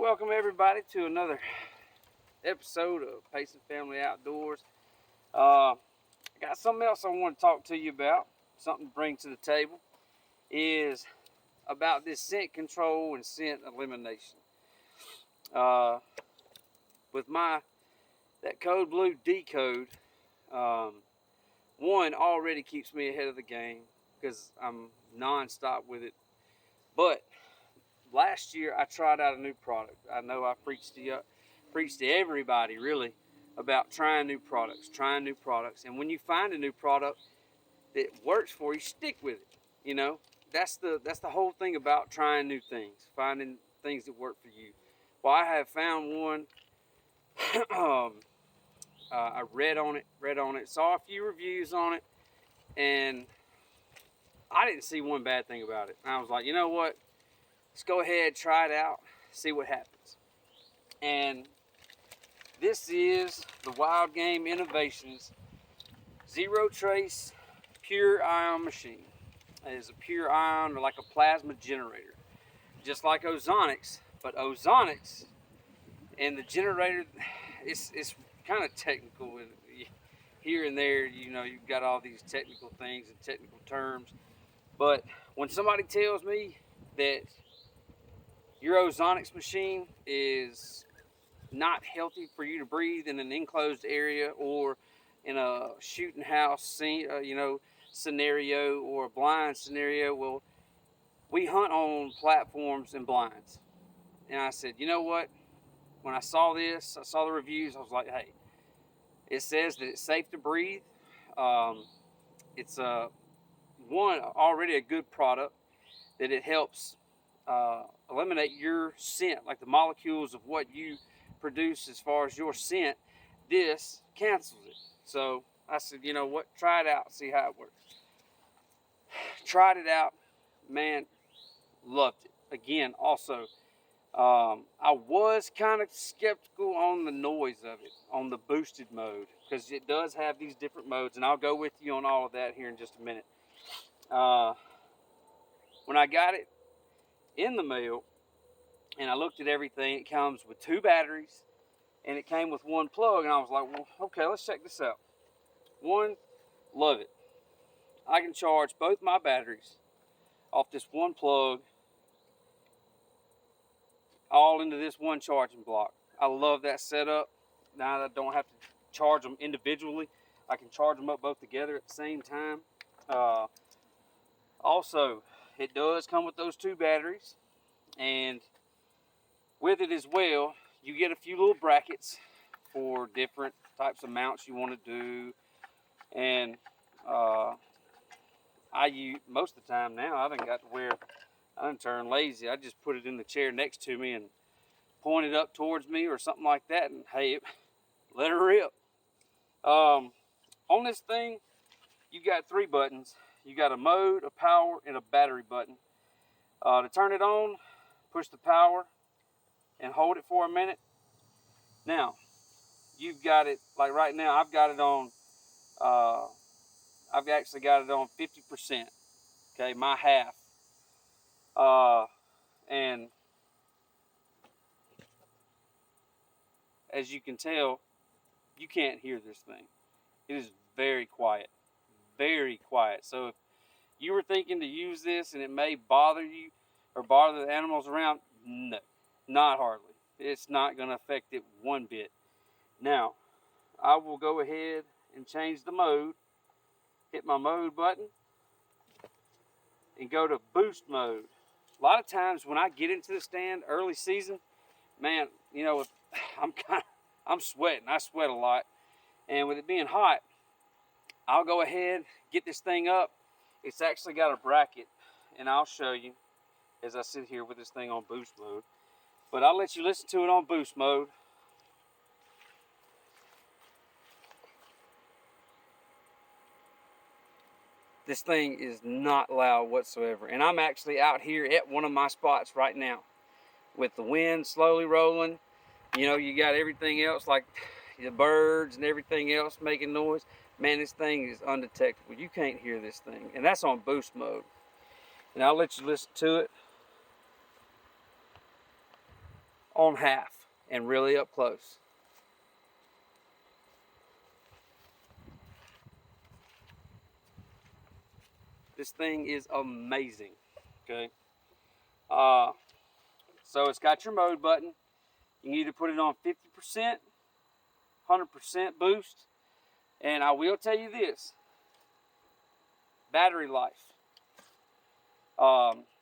welcome everybody to another episode of Pacing Family Outdoors. I got something else I want to talk to you about, something to bring to the table, is about this scent control and scent elimination. With that code blue decode, one already keeps me ahead of the game because I'm non-stop with it. But last year I tried out a new product. I know I preached to everybody really about trying new products. And when you find a new product that works for you, stick with it. You know, that's the whole thing about trying new things, finding things that work for you. Well, I have found one. I read on it, saw a few reviews on it, and I didn't see one bad thing about it. And I was like, you know what? Let's go ahead, try it out, see what happens. And this is the Wildgame Innovations ZeroTrace PureION machine. It is a PureION, or like a plasma generator, just like Ozonics. But Ozonics and the generator, it's kind of technical. And here and there, you know, you've got all these technical things and technical terms. But when somebody tells me that your Ozonics machine is not healthy for you to breathe in an enclosed area or in a shooting house scenario or a blind scenario, well, we hunt on platforms and blinds. And I said, you know what? When I saw this, I saw the reviews, I was like, hey, it says that it's safe to breathe. It's already a good product, that it helps eliminate your scent, like the molecules of what you produce as far as your scent. This cancels it. So I said, you know what, try it out, see how it works. Tried it out, man, loved it. Again, also, I was kind of skeptical on the noise of it, on the boosted mode, because it does have these different modes, and I'll go with you on all of that here in just a minute. When I got it in the mail and I looked at everything, it comes with 2 batteries and it came with 1 plug, and I was like, well, okay, let's check this out. One, love it. I can charge both my batteries off this 1 plug, all into this 1 charging block. I love that setup. Now that I don't have to charge them individually, I can charge them up both together at the same time. Also, it does come with those 2 batteries, and with it as well, you get a few little brackets for different types of mounts you want to do. And I use, most of the time now, I done turned lazy. I just put it in the chair next to me and point it up towards me or something like that, and hey, let her rip. On this thing, you got 3 buttons. You got a mode, a power, and a battery button. To turn it on, push the power and hold it for a minute. Now, you've got it, like right now, I've got it on, I've actually got it on 50%, okay, my half. And as you can tell, you can't hear this thing. It is very quiet, very quiet. So if you were thinking to use this and it may bother you or bother the animals around, no, not hardly. It's not going to affect it one bit. Now, I will go ahead and change the mode, hit my mode button, and go to boost mode. A lot of times when I get into the stand early season, man, you know, I'm sweating. I sweat a lot. And with it being hot, I'll go ahead, get this thing up. It's actually got a bracket, and I'll show you as I sit here with this thing on boost mode. But I'll let you listen to it on boost mode. This thing is not loud whatsoever. And I'm actually out here at one of my spots right now with the wind slowly rolling. You know, you got everything else, like the birds and everything else making noise. Man, this thing is undetectable. You can't hear this thing. And that's on boost mode. And I'll let you listen to it. on half and really up close. This thing is amazing. Okay. So it's got your mode button. You can either put it on 50%, 100% boost, and I will tell you this: battery life.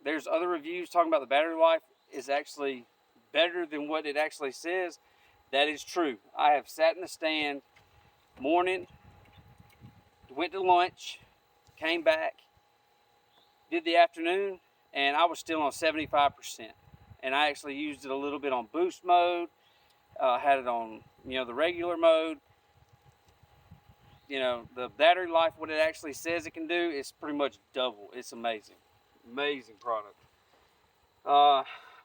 There's other reviews talking about the battery life is actually better than what it actually says. That is true. I have sat in the stand morning, went to lunch, came back, did the afternoon, and I was still on 75%. And I actually used it a little bit on boost mode, had it on, the regular mode. The battery life, what it actually says it can do, is pretty much double. It's amazing. Amazing product.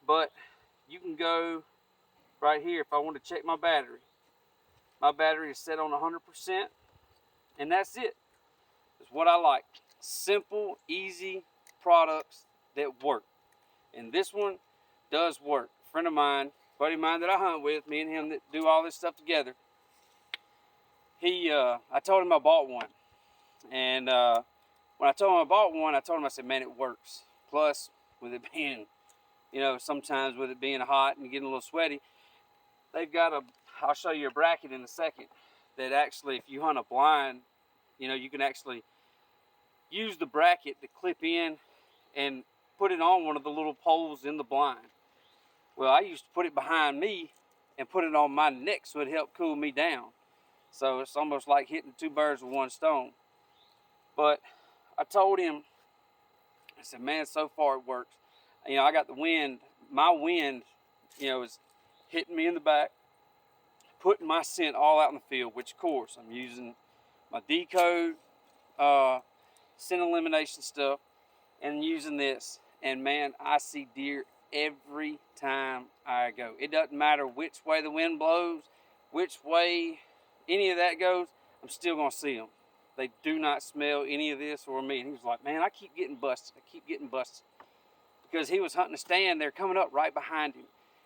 But you can go right here if I want to check my battery. My battery is set on 100%, and that's it. It's what I like. Simple, easy products that work. And this one does work. A friend of mine, buddy of mine that I hunt with, me and him that do all this stuff together, I told him I bought one. And when I told him I bought one, I said, man, it works. Plus, with it being, sometimes with it being hot and getting a little sweaty, they've got I'll show you a bracket in a second, that actually, if you hunt a blind, you can actually use the bracket to clip in and put it on one of the little poles in the blind. Well, I used to put it behind me and put it on my neck so it helped cool me down. So it's almost like hitting two birds with one stone. But I told him, I said, man, so far it works. I got the wind. My wind, is hitting me in the back, putting my scent all out in the field, which, of course, I'm using my decode, scent elimination stuff, and using this. And, man, I see deer every time I go. It doesn't matter which way the wind blows, which way any of that goes, I'm still going to see them. They do not smell any of this or me. And he was like, man, I keep getting busted. Because he was hunting a stand, they're coming up right behind him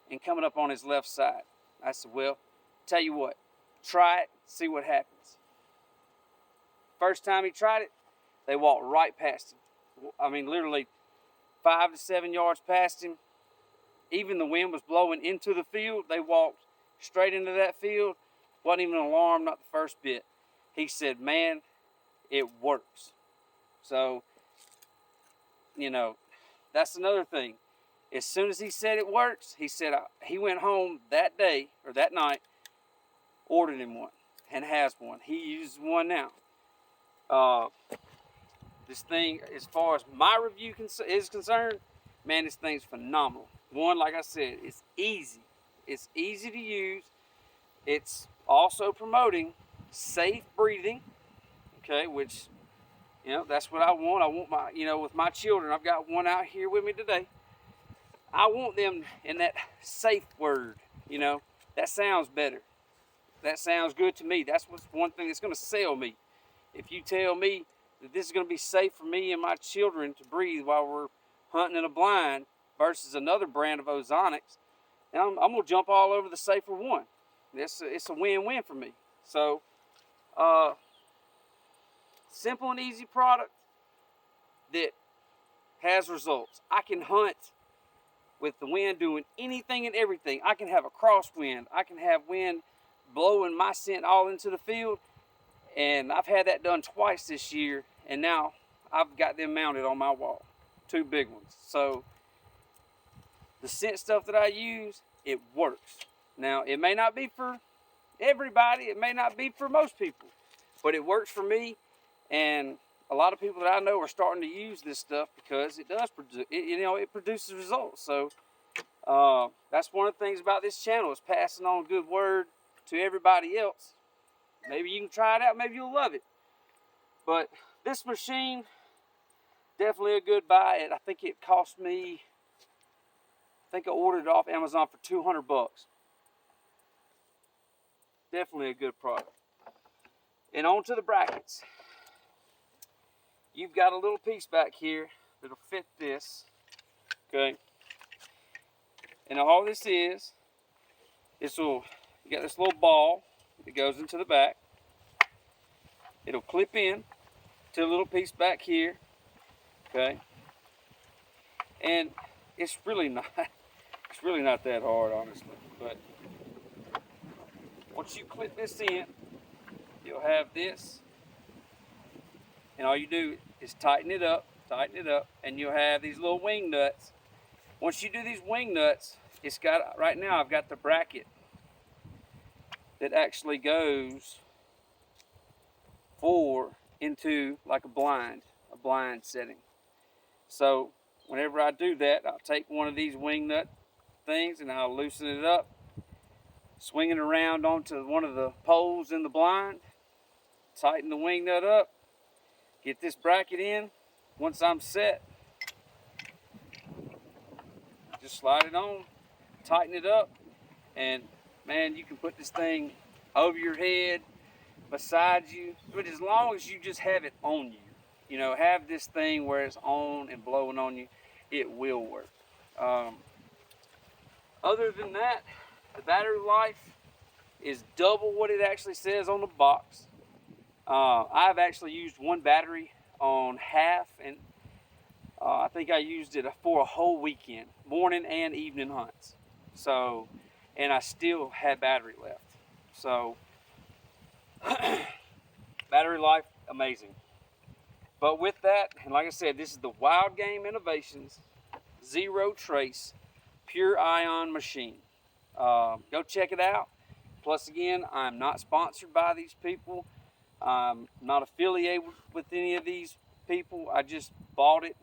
and coming up on his left side. I said, well, tell you what, try it, see what happens. First time he tried it, they walked right past him. I mean, literally 5 to 7 yards past him. Even the wind was blowing into the field. They walked straight into that field. Wasn't even an alarm, not the first bit. He said, man, it works. So, that's another thing. As soon as he said it works, he said he went home that day or that night, ordered him one, and has one. He uses one now. This thing, as far as my review is concerned, man, this thing's phenomenal. One, like I said, it's easy. It's easy to use. It's also promoting safe breathing, okay, which, that's what I want. I want my, with my children, I've got one out here with me today. I want them in that safe word, that sounds better. That sounds good to me. That's what's one thing that's going to sell me. If you tell me that this is going to be safe for me and my children to breathe while we're hunting in a blind versus another brand of ozonics, I'm going to jump all over the safer one. It's a win-win for me. So, simple and easy product that has results. I can hunt with the wind doing anything and everything. I can have a crosswind. I can have wind blowing my scent all into the field. And I've had that done twice this year. And now I've got them mounted on my wall. 2 big ones. So the scent stuff that I use, it works. Now, it may not be for everybody. It may not be for most people. But it works for me. And a lot of people that I know are starting to use this stuff because it does produce, it produces results. So that's one of the things about this channel, is passing on a good word to everybody else. Maybe you can try it out. Maybe you'll love it. But this machine, definitely a good buy. I think it cost me, I ordered it off Amazon for $200. Definitely a good product. And on to the brackets. You've got a little piece back here that'll fit this. Okay. And all this is you got this little ball that goes into the back. It'll clip in to a little piece back here, okay? And it's really not that hard, honestly. But once you clip this in, you'll have this, and all you do is tighten it up, and you'll have these little wing nuts. Once you do these wing nuts, it's got, right now I've got the bracket that actually goes into like a blind setting. So whenever I do that, I'll take one of these wing nut things and I'll loosen it up, swing it around onto one of the poles in the blind, tighten the wing nut up, get this bracket in. Once I'm set, just slide it on, tighten it up, and man, you can put this thing over your head, beside you, but as long as you just have it on you, you know, have this thing where it's on and blowing on you, it will work. Other than that, the battery life is double what it actually says on the box. I've actually used one battery on half, and I think I used it for a whole weekend, morning and evening hunts. So, and I still had battery left. So, battery life, amazing. But with that, and like I said, this is the Wildgame Innovations ZeroTrace PureION machine. Go check it out. Plus, again, I'm not sponsored by these people. I'm not affiliated with any of these people. I just bought it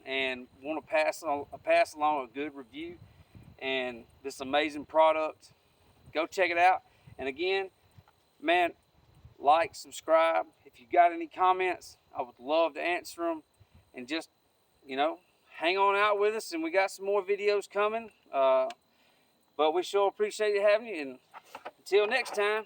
and want to pass along a good review and this amazing product. Go check it out. And again, man, like, subscribe. If you got any comments, I would love to answer them. And just, you know, hang on out with us, and we got some more videos coming. But we sure appreciate you having you, and until next time.